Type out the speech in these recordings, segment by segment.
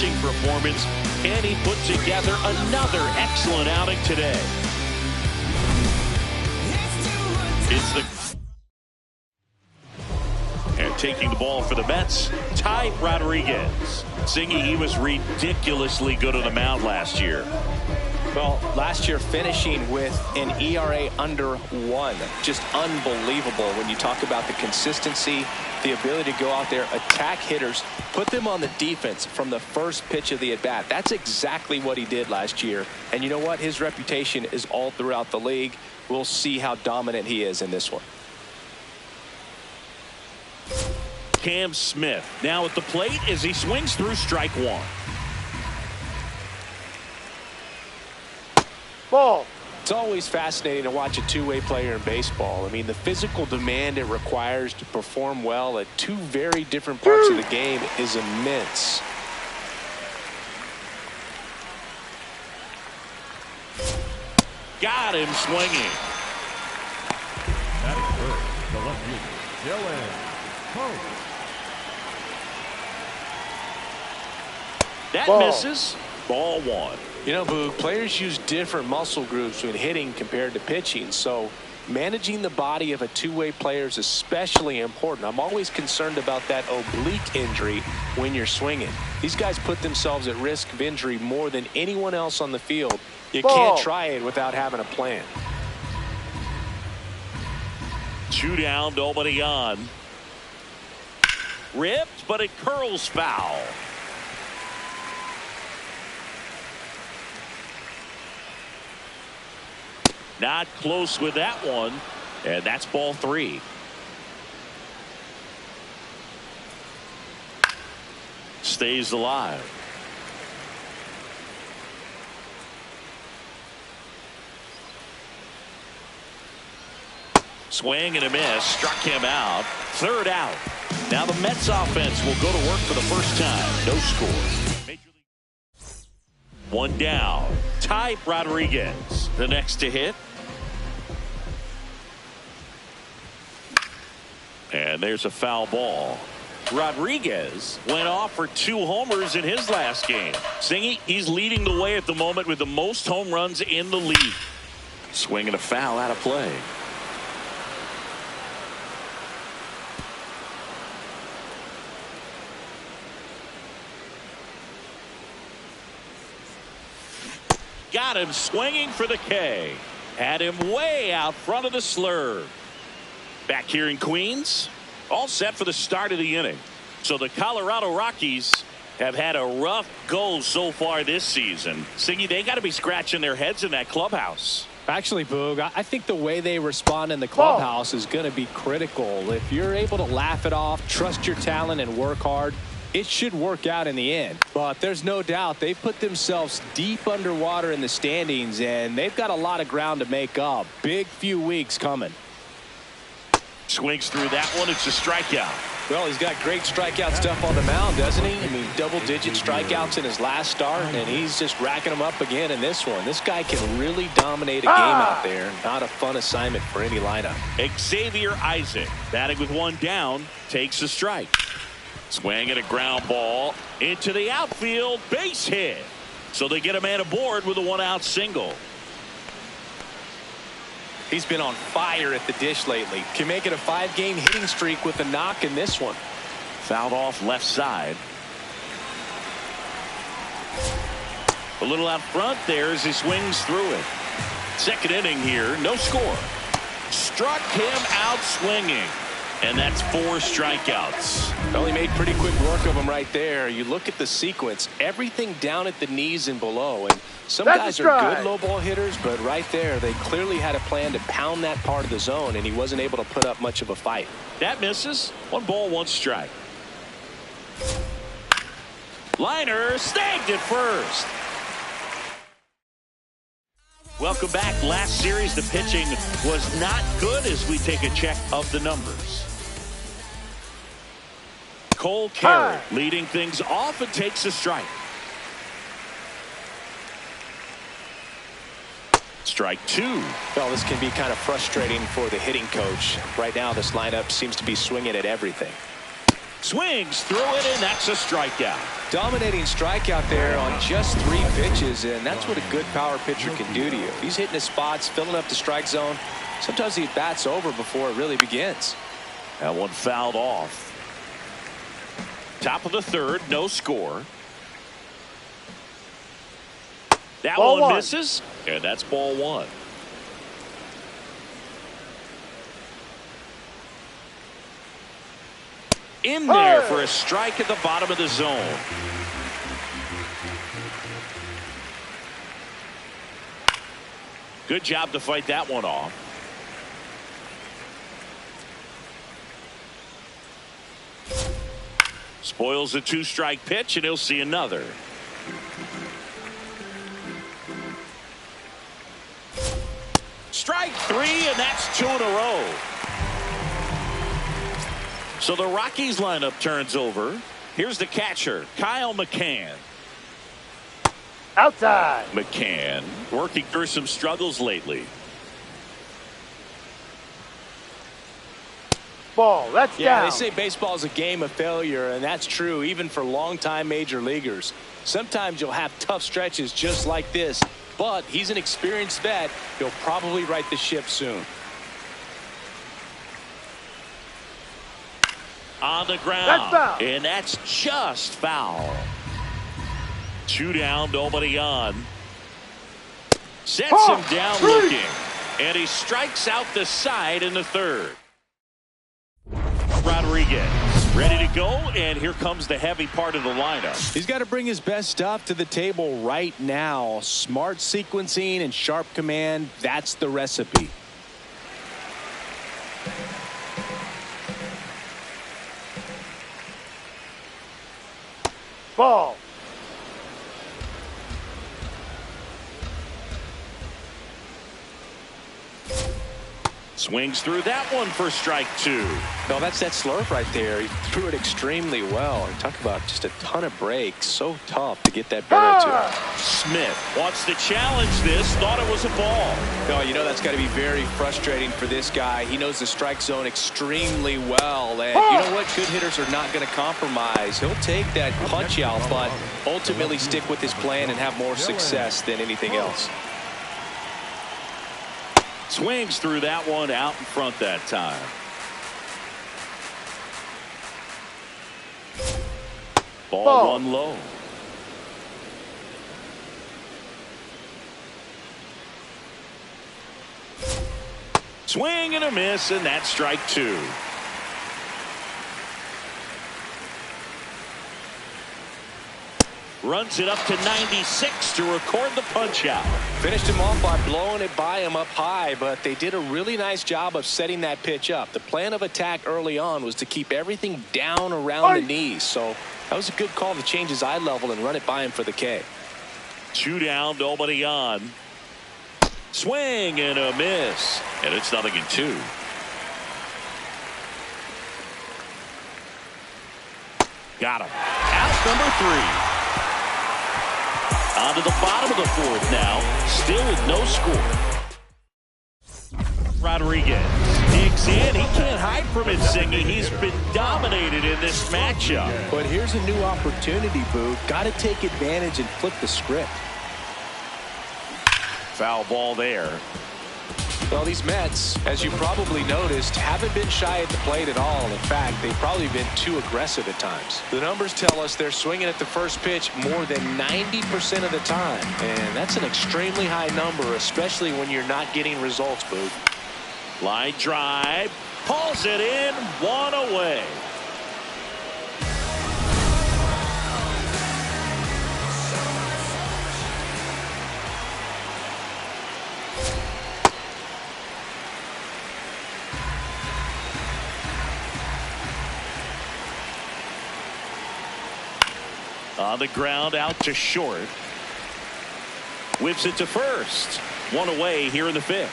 pitching performance, and he put together another excellent outing today. And taking the ball for the Mets, Ty Rodriguez. Singy, he was ridiculously good on the mound last year. Well, last year finishing with an ERA under 1. Just unbelievable when you talk about the consistency, the ability to go out there, attack hitters, put them on the defense from the first pitch of the at-bat. That's exactly what he did last year. And you know what? His reputation is all throughout the league. We'll see how dominant he is in this one. Cam Smith now at the plate as he swings through strike 1. Ball. It's always fascinating to watch a two-way player in baseball. I mean, the physical demand it requires to perform well at two very different parts of the game is immense. Got him swinging. That is first. The left fielder, Dylan Post. That Ball. misses. Ball 1. You know, Boog, players use different muscle groups when hitting compared to pitching, so managing the body of a two-way player is especially important. I'm always concerned about that oblique injury when you're swinging. These guys put themselves at risk of injury more than anyone else on the field. You Ball. can't try it without having a plan. 2 down, nobody on. Ripped, but it curls foul. Not close with that one, and that's ball 3. Stays alive. Swing and a miss, struck him out. 3rd out. Now the Mets offense will go to work for the first time. No score. 1 down. Ty Rodriguez, the next to hit. And there's a foul ball. Rodriguez went off for 2 homers in his last game. Singy, he's leading the way at the moment with the most home runs in the league. Swinging a foul out of play. Got him swinging for the K. Had him way out front of the slurve. Back here in Queens, all set for the start of the inning. So the Colorado Rockies have had a rough go so far this season. Singy, they got to be scratching their heads in that clubhouse. Actually, Boog, I think the way they respond in the clubhouse is going to be critical. If you're able to laugh it off, trust your talent, and work hard, it should work out in the end. But there's no doubt they put themselves deep underwater in the standings, and they've got a lot of ground to make up. Big few weeks coming. Swings through that one. It's a strikeout. Well, he's got great strikeout stuff on the mound, doesn't he? I mean, double-digit strikeouts in his last start, and he's just racking them up again in this one. This guy can really dominate a game out there. Not a fun assignment for any lineup. Xavier Isaac, batting with 1 down, takes a strike. Swing and a ground ball into the outfield. Base hit. So they get a man aboard with a 1-out single. He's been on fire at the dish lately. Can make it a 5-game hitting streak with a knock in this one. Fouled off left side. A little out front there as he swings through it. Second inning here, no score. Struck him out swinging. And that's 4 strikeouts. Well, he made pretty quick work of him right there. You look at the sequence, everything down at the knees and below. And some guys are good low ball hitters, but right there, they clearly had a plan to pound that part of the zone, and he wasn't able to put up much of a fight. That misses. 1 ball, 1 strike. Liner snagged it first. Welcome back. Last series, the pitching was not good as we take a check of the numbers. Cole Carey leading things off and takes a strike. Strike 2. Well, this can be kind of frustrating for the hitting coach. Right now, this lineup seems to be swinging at everything. Swings through it, and that's a strikeout. Dominating strikeout there on just 3 pitches, and that's what a good power pitcher can do to you. He's hitting his spots, filling up the strike zone. Sometimes the at-bat's over before it really begins. That one fouled off. Top of the 3rd, no score. That one misses, and that's ball 1. In there for a strike at the bottom of the zone. Good job to fight that one off. Spoils a 2-strike pitch, and he'll see another. Strike 3, and that's 2 in a row. So the Rockies lineup turns over. Here's the catcher, Kyle McCann. Outside. McCann working through some struggles lately. Ball. That's yeah, down. They say baseball is a game of failure, and that's true even for longtime major leaguers. Sometimes you'll have tough stretches just like this, but he's an experienced vet. He'll probably right the ship soon. On the ground. That's foul. And that's just foul. 2 down, nobody on. Sets him down looking. And he strikes out the side in the 3rd. Rodriguez ready to go, and here comes the heavy part of the lineup. He's got to bring his best stuff to the table right now. Smart sequencing and sharp command, that's the recipe. Ball. Swings through that one for strike 2. No, that's that slurve right there. He threw it extremely well. And talk about just a ton of breaks. So tough to get that barrel to. Smith wants to challenge this. Thought it was a ball. No, you know that's got to be very frustrating for this guy. He knows the strike zone extremely well. And you know what? Good hitters are not going to compromise. He'll take that punch out, but ultimately stick with his plan and have more success than anything else. Swings through that one out in front that time. Ball 1 low. Swing and a miss, and that's strike 2. Runs it up to 96 to record the punch out. Finished him off by blowing it by him up high, but they did a really nice job of setting that pitch up. The plan of attack early on was to keep everything down around the knees, so that was a good call to change his eye level and run it by him for the K. 2 down, nobody on. Swing and a miss, and it's 0-2. Got him. Out number 3. On to the bottom of the 4th now. Still with no score. Rodriguez digs in. He can't hide from it, Singy. He's been dominated in this matchup. But here's a new opportunity, Boo. Got to take advantage and flip the script. Foul ball there. Well, these Mets, as you probably noticed, haven't been shy at the plate at all. In fact, they've probably been too aggressive at times. The numbers tell us they're swinging at the first pitch more than 90% of the time. And that's an extremely high number, especially when you're not getting results, Boo. Line drive. Pulls it in. 1 away. On the ground, out to short. Whips it to first. 1 away here in the 5th.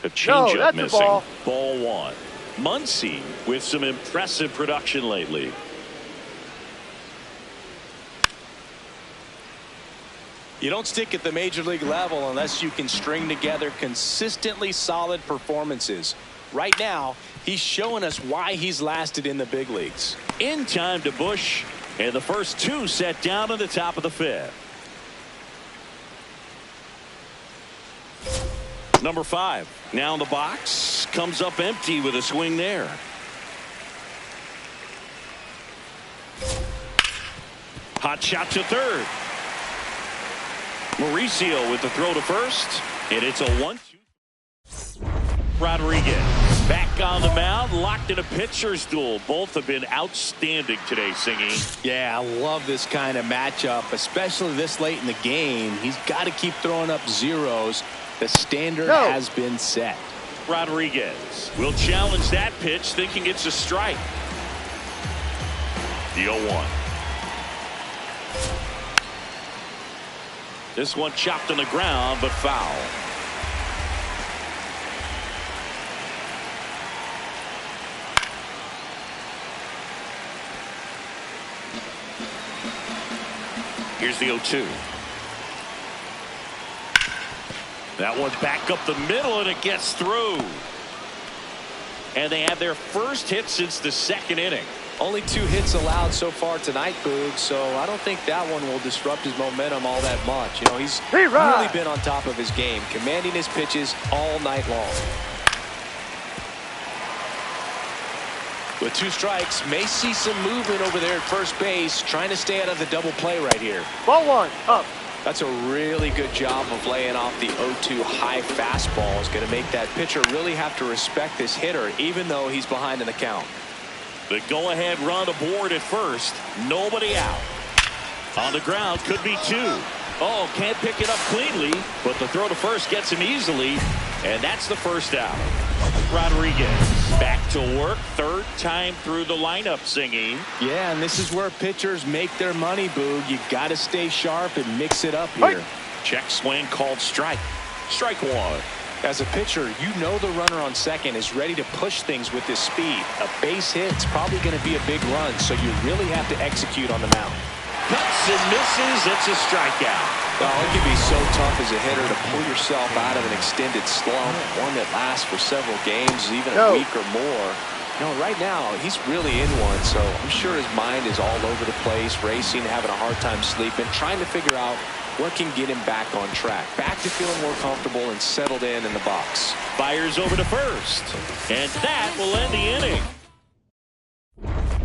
A changeup missing. Ball 1. Muncy with some impressive production lately. You don't stick at the major league level unless you can string together consistently solid performances. Right now, he's showing us why he's lasted in the big leagues. In time to Bush, and the first two set down at the top of the fifth. Number 5 now in the box, comes up empty with a swing there. Hot shot to third. Mauricio with the throw to first, and it's a 1-2. Rodriguez back on the mound, locked in a pitcher's duel. Both have been outstanding today, Singy. Yeah, I love this kind of matchup, especially this late in the game. He's got to keep throwing up zeros. The standard has been set. Rodriguez will challenge that pitch, thinking it's a strike. The 0-1. This one chopped on the ground, but foul. Here's the 0-2. That one back up the middle, and it gets through. And they have their first hit since the second inning. Only 2 hits allowed so far tonight, Boog, so I don't think that one will disrupt his momentum all that much. You know, he's really been on top of his game, commanding his pitches all night long. With 2 strikes, may see some movement over there at first base, trying to stay out of the double play right here. Ball 1 up. That's a really good job of laying off the 0-2 high fastball. It's going to make that pitcher really have to respect this hitter, even though he's behind in the count. The go-ahead run aboard at first. Nobody out. On the ground, could be 2. Oh, can't pick it up cleanly, but the throw to first gets him easily, and that's the first out. Rodriguez back to work, third time through the lineup, Singy. Yeah, and this is where pitchers make their money, Boog. You got to stay sharp and mix it up here. Check swing called strike. Strike 1. As a pitcher, you know the runner on second is ready to push things with his speed. A base hit's probably going to be a big run, so you really have to execute on the mound. Cuts and misses. It's a strikeout. Well, it can be so tough as a hitter to pull yourself out of an extended slump, one that lasts for several games, even a week or more. You know, right now, he's really in one, so I'm sure his mind is all over the place, racing, having a hard time sleeping, trying to figure out what can get him back on track, back to feeling more comfortable and settled in the box. Fires over to first, and that will end the inning.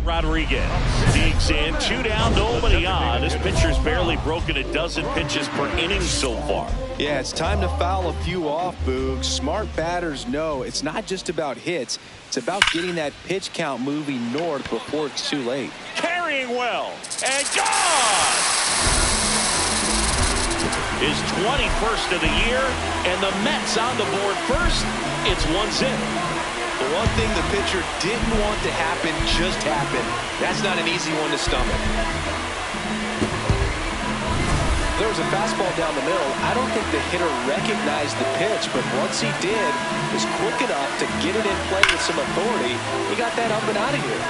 Rodriguez digs in, 2 down, nobody on. This pitcher's barely broken a dozen pitches per inning so far. Yeah, it's time to foul a few off, Boog. Smart batters know it's not just about hits. It's about getting that pitch count moving north before it's too late. Carrying well, and gone! His 21st of the year, and the Mets on the board first. It's 1-0. The one thing the pitcher didn't want to happen just happened. That's not an easy one to stomach. There was a fastball down the middle. I don't think the hitter recognized the pitch, but once he did, was quick enough to get it in play with some authority. He got that up and out of here.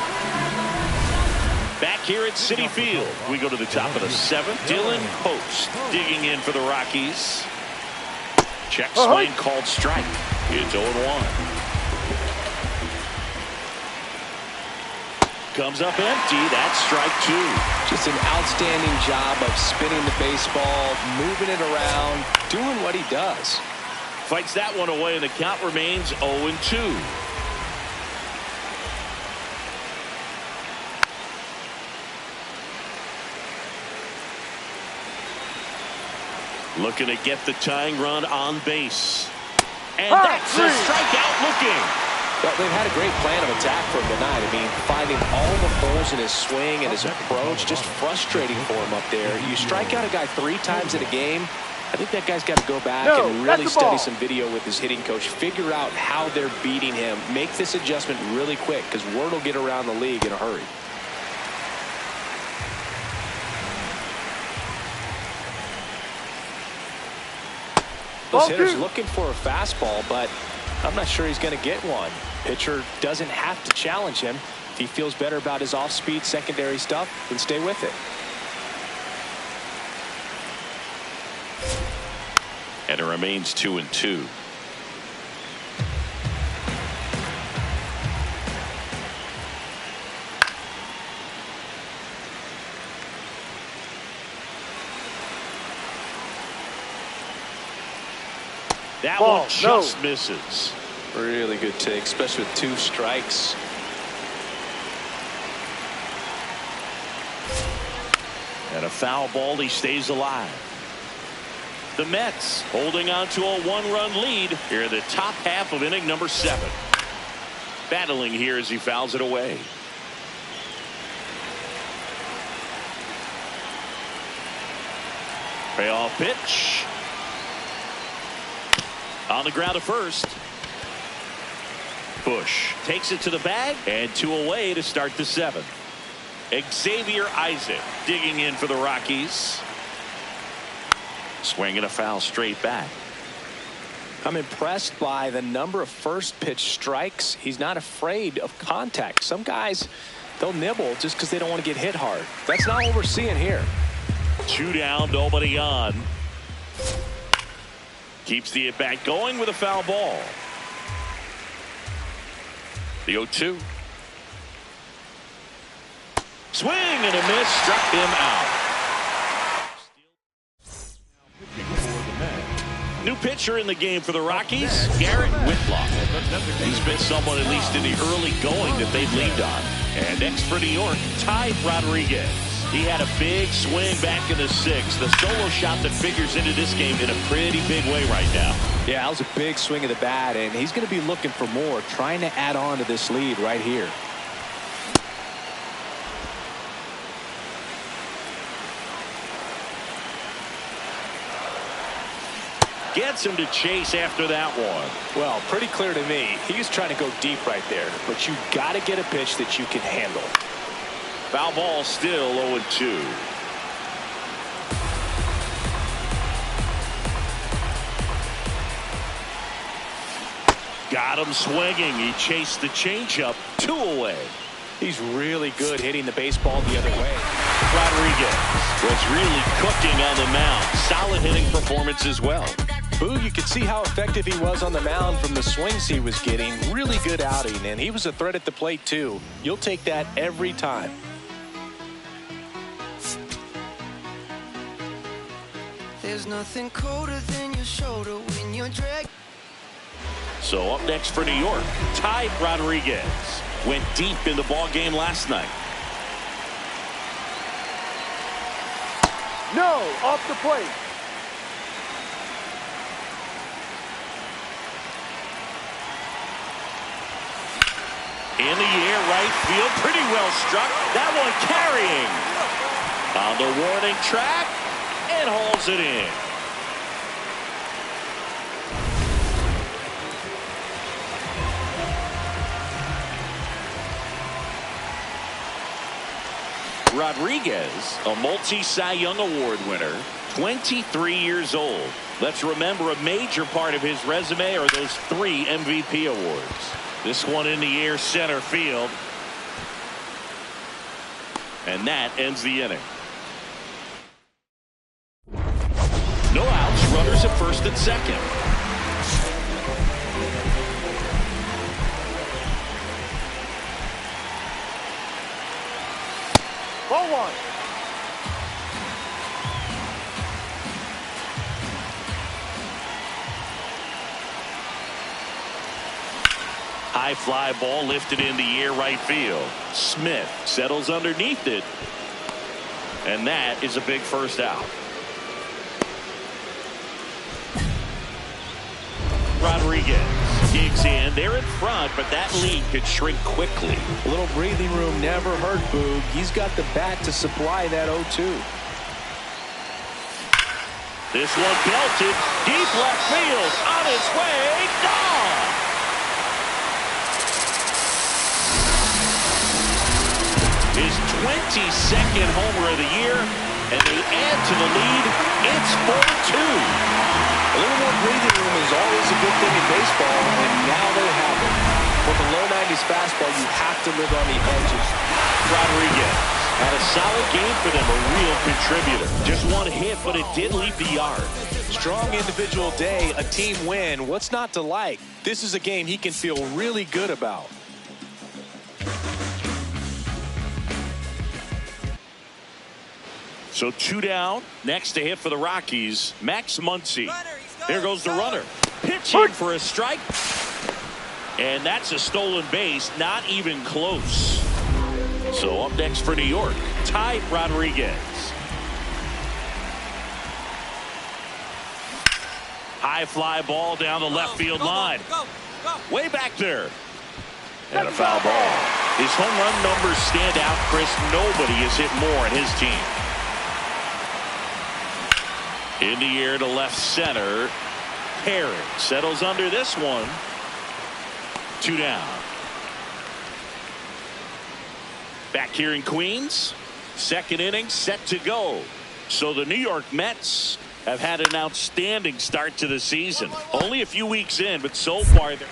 Back here at Citi Field, we go to the top of the 7th. Dylan Post digging in for the Rockies. Check swing called strike. It's 0-1. Comes up empty. That's strike 2. Just an outstanding job of spinning the baseball, moving it around, doing what he does. Fights that one away, and the count remains 0-2. Looking to get the tying run on base. And that's a strikeout looking. Well, they've had a great plan of attack for him tonight. I mean, finding all the holes in his swing and his approach, just frustrating for him up there. You strike out a guy 3 times in a game, I think that guy's got to go back and really study some video with his hitting coach, figure out how they're beating him, make this adjustment really quick, because word will get around the league in a hurry. This hitter's looking for a fastball, but I'm not sure he's going to get one. Pitcher doesn't have to challenge him. If he feels better about his off-speed secondary stuff, then stay with it. And it remains 2-2. That one just misses. Really good take, especially with 2 strikes. And a foul ball. He stays alive. The Mets holding on to a 1-run lead here in the top half of inning number 7. Battling here as he fouls it away. Payoff pitch. On the ground to first. Bush takes it to the bag, and 2 away to start the 7th. Xavier Isaac digging in for the Rockies. Swinging a foul straight back. I'm impressed by the number of first pitch strikes. He's not afraid of contact. Some guys, they'll nibble just because they don't want to get hit hard. That's not what we're seeing here. 2 down, nobody on. Keeps the at-bat going with a foul ball. The 0-2. Swing and a miss, struck him out. New pitcher in the game for the Rockies, Garrett Whitlock. He's been someone, at least in the early going, that they've leaned on. And next for New York, Ty Rodriguez. He had a big swing back in the 6th. The solo shot that figures into this game in a pretty big way right now. Yeah, that was a big swing of the bat, and he's going to be looking for more, trying to add on to this lead right here. Gets him to chase after that one. Well, pretty clear to me. He was trying to go deep right there, but you got to get a pitch that you can handle. Foul ball, still 0-2. Got him swinging. He chased the changeup. 2 away. He's really good hitting the baseball the other way. Rodriguez was really cooking on the mound. Solid hitting performance as well. Boo, you could see how effective he was on the mound from the swings he was getting. Really good outing, and he was a threat at the plate too. You'll take that every time. There's nothing colder than your shoulder when you're dragged. So up next for New York, Ty Rodriguez went deep in the ball game last night. No, off the plate. In the air, right field, pretty well struck. That one carrying on the warning track and hauls it in. Rodriguez, a multi-Cy Young Award winner, 23 years old. Let's remember, a major part of his resume are those 3 MVP awards. This one in the air, center field. And that ends the inning. No outs, runners at first and second. Ball 1. High fly ball lifted in the air, right field. Smith settles underneath it. And that is a big first out. Rodriguez digs in. They're in front, but that lead could shrink quickly. A little breathing room never hurt Boog. He's got the bat to supply that 0-2. This one belted deep left field, on its way, gone. His 22nd homer of the year, and they add to the lead. It's 4-2. A little more breathing room is always a good thing in baseball, and now they have it. With a low 90s fastball, you have to live on the edges. Rodriguez Had a solid game for them, a real contributor. Just one hit, but it did leave the yard. Strong individual day, a team win. What's not to like? This is a game he can feel really good about. So 2 down. Next to hit for the Rockies, Max Muncy. There goes the runner. Pitching for a strike. And that's a stolen base, not even close. So up next for New York, Ty Rodriguez. High fly ball down the left field line. Way back there. And a foul ball. His home run numbers stand out, Chris. Nobody has hit more in his team. In the air to left center. Herring settles under this one. 2 down. Back here in Queens. Second inning set to go. So the New York Mets have had an outstanding start to the season. Only a few weeks in, but so far they're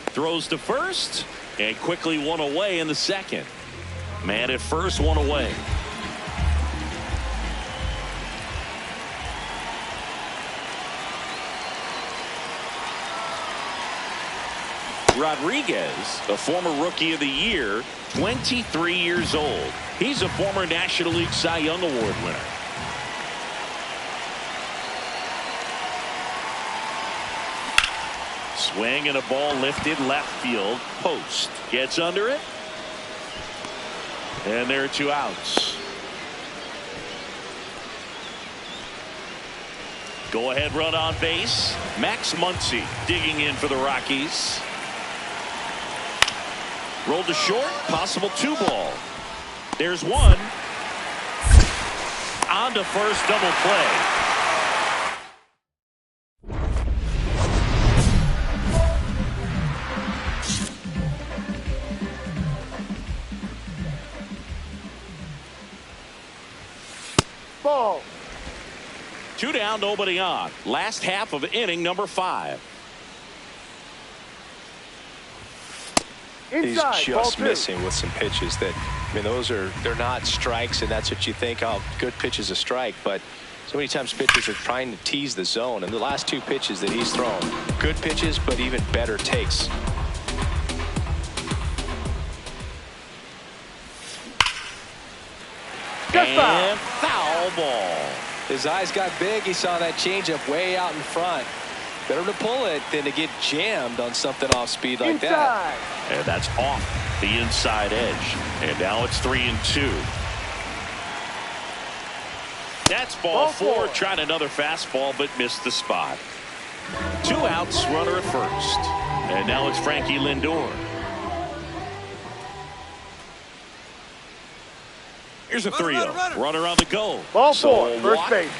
throws to first and quickly one away in the second. Man at first, one away. Rodriguez, a former Rookie of the Year, 23 years old. He's a former National League Cy Young Award winner. Swing and a ball lifted left field. Post gets under it. And there are 2 outs. Go ahead run on base. Max Muncy digging in for the Rockies. Rolled to short. Possible 2-ball. There's one. On to first, double play. Ball. 2 down, nobody on. Last half of inning number 5. He's Inside, ball just 2. missing with some pitches that, I mean, they're not strikes, and that's what you think, oh, good pitch is a strike, but so many times pitchers are trying to tease the zone, and the last 2 pitches that he's thrown, good pitches, but even better takes. And foul ball. His eyes got big. He saw that changeup way out in front. Better to pull it than to get jammed on something off speed like that. And that's off the inside edge. And now it's 3-2. That's ball 4. Tried another fastball but missed the spot. 2 outs, runner at first. And now it's Frankie Lindor. Here's a 3-0. Runner on the go. Ball 4, first walk. base.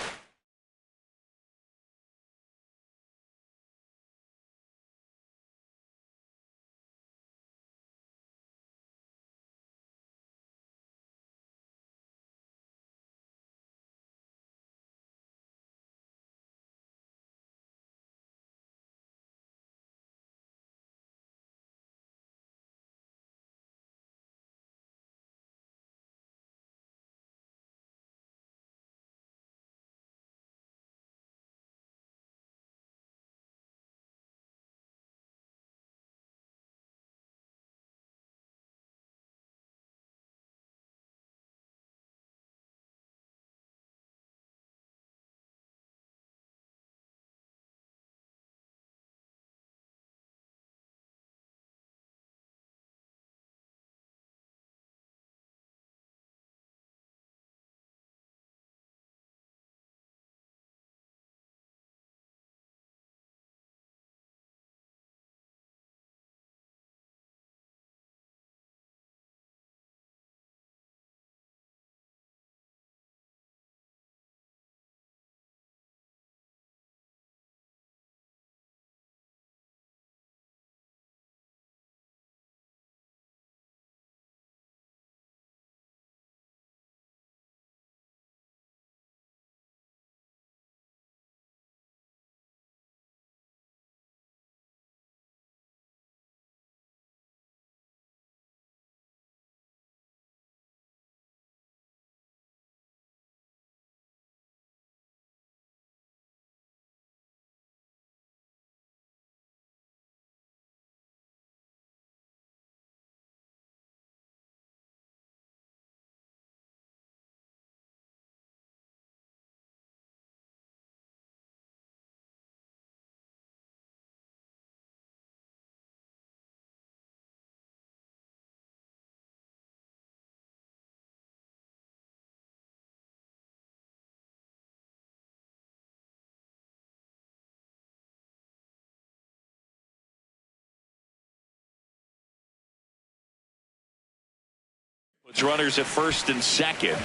It's runners at first and second.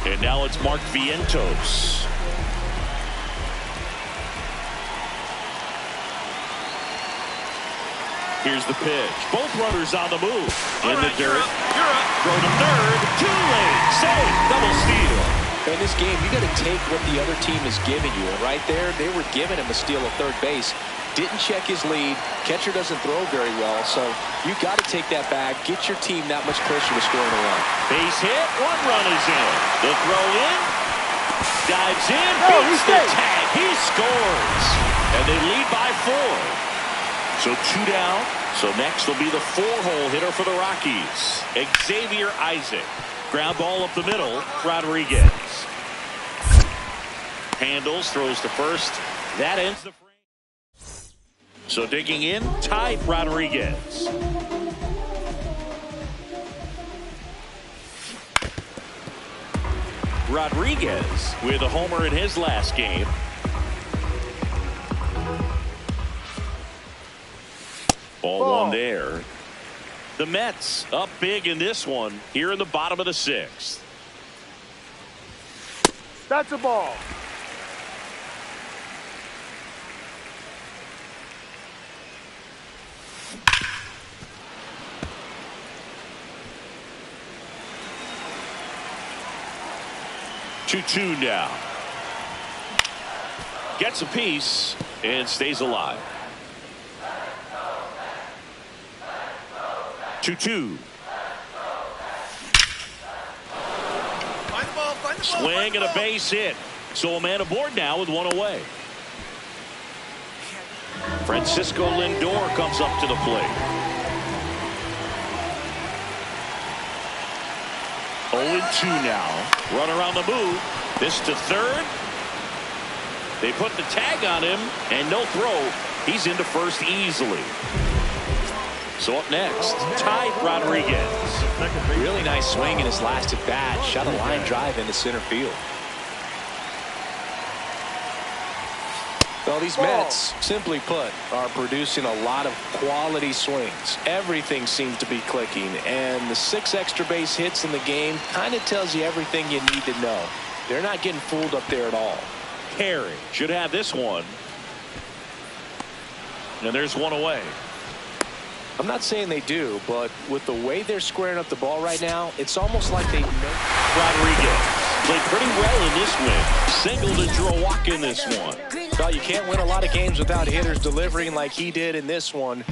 And now it's Mark Vientos. Here's the pitch. Both runners on the move. In the dirt. You're up. Throw to third. Too late. Save. Double steal. In this game, you got to take what the other team is giving you. And right there, they were giving him a steal at third base. Didn't check his lead. Catcher doesn't throw very well. So you got to take that back. Get your team that much closer to scoring a run. Base hit. One run is in. The throw in. Dives in. He's Beats the safe. tag. He scores. And they lead by 4. So 2 down. So next will be the 4-hole hitter for the Rockies, Xavier Isaac. Ground ball up the middle. Rodriguez handles, throws to first. That ends the frame. So digging in, Ty Rodriguez. Rodriguez with a homer in his last game. Ball 1 there. The Mets up big in this one here in the bottom of the 6th. That's a ball. 2-2 now. Gets a piece and stays alive. 2-2. Swing and a base hit. So a man aboard now with 1 away. Francisco Lindor comes up to the plate. 0-2 now. Runner on the move. This to third. They put the tag on him and no throw. He's into first easily. So up next, Ty Rodriguez. Really nice swing in his last at bat. Shot a line drive into center field. Well, these Mets, simply put, are producing a lot of quality swings. Everything seems to be clicking, and the 6 extra base hits in the game kind of tells you everything you need to know. They're not getting fooled up there at all. Carey should have this one. And there's 1 away. I'm not saying they do, but with the way they're squaring up the ball right now, it's almost like they know. Rodriguez played pretty well in this win. Singled and drew a walk in this one. Well, you can't win a lot of games without hitters delivering like he did in this one.